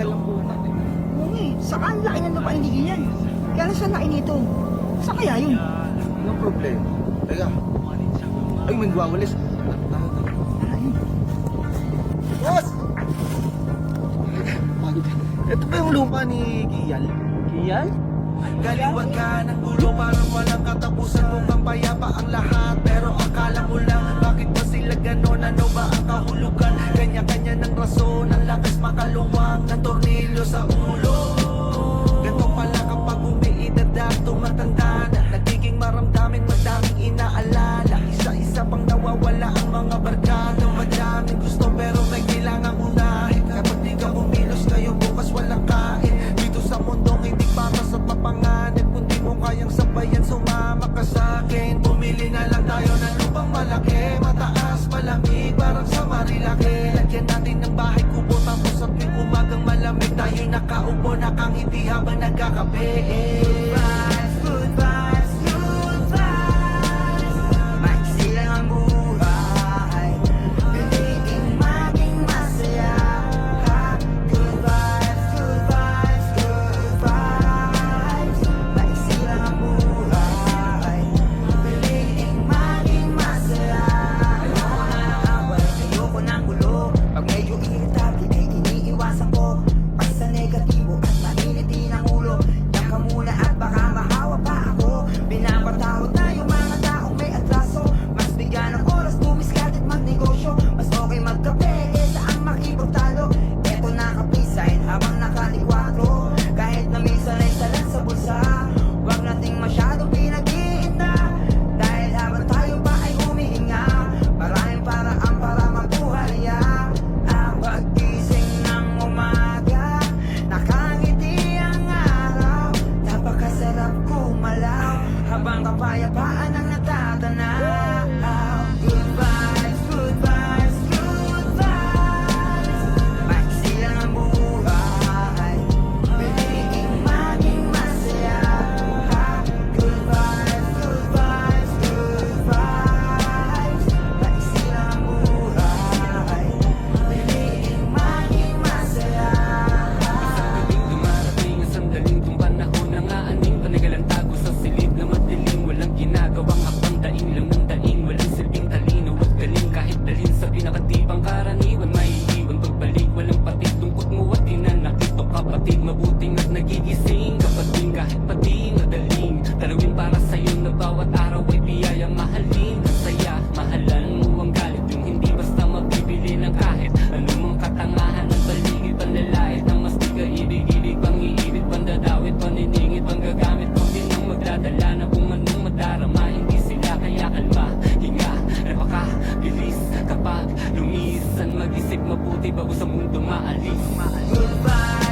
lambutan eh. Oo nga eh. Saka ang laki ng lupainigin yan. Kaya lang sa laki nito. Saan kaya yun? Anong problema? Teka. Ay, may gwawalis. Tara yun. Boss! Ito ba yung lupa ni Giyal? Giyal? Kaliwag ka ng gulo, parang walang katapusan. Mukhang payapa ang lahat, pero akala mo lang bakit ba sila ganon? Ano ba ang kahulugan? Kanya-kanya ng rason, ang lakas makaluwang ng tornilyo sa ulo. Ganto pala kapag umiidad at tumatanda na, nagiging maramdamin, madaming inaalala. Isa-isa pang nawawala ang mga barkada. Madaming gusto pero may kailangang unahin. Kapag di ka kumilos kayo bukas walang kain. Dito sa mundong hindi patas at mapanganib. Kung di mo kayang sabayan, sumama ka sa'kin. Bumili na lang tayo ng lupang malaki, mataas, malamig, parang sa Marilaki. Lagyan natin ng bahay kubo, tapos at may umagang malamig, tayo nakaupo, nakangiti habang nagkakape. Goodbyes, goodbyes, goodbyes. Maiksi lang ang buhay. Piliing maging masaya. Goodbyes, goodbyes, goodbyes. Maiksi lang ang buhay. Piliing maging masaya. Ayoko na ng away, ayoko ng gulo. Pag medyo irritable ay iniiwasan ko. Pag sa negatibo at mainit din ang ulo. Diyan ka muna at baka mahawa pa ako. Pinapatawag na yung mga taong may atraso. Mas bigyan ng oras, tumiskat at magnegosyo. Mas okay magkape kesa ang makipagtalo. Eto nakapisahin habang nakalikwatro. Kahit na minsan ay salat sa bulsa, huwag nating masyadong pinag-iinda. Dahil habang tayo pa ay humihinga, maraming paraan para mabuhay. Ang paggising ng umaga, nakangiti ang araw. Napakasarap kumalaw habang kapayapaan ang natatanaw. Goodbyes, goodbyes, goodbyes. Maiksi lang ang buhay. Piliing maging masaya. Goodbyes, goodbyes, goodbyes. Maiksi lang ang buhay. Piliing maging masaya. Galing dumarating ang sandaling kung panahon ng aaning. Panagalang tago sa silid na madilim. Walang ginagawang hakbang, daing lang ng daing. Walang silbing talino at galing. Kahit dalhin sa pinakatibang karaniwan, maiiwan pagbalik. Walang patid, tungkot mo at tinanakit o kapatid. Mabuting at nagigising kapatid, kahit pati madaling talawin para sa'yo na bawat araw ay biyayang mahalin. Ang saya, mahalan mo ang galit, yung hindi basta magbibili ng kahit anumang katangahan ng paligid. Panlalait ng mas di kaibig-ibig, pang-iibig, pandadawit, paniningit, panggagamit. Kung din ang magdadala na kung anong madarama, hindi sila kaya kalma, hinga, napakabilis kapag lumisan. Mag-isip mabuti bago sa mundo maalis. Goodbye.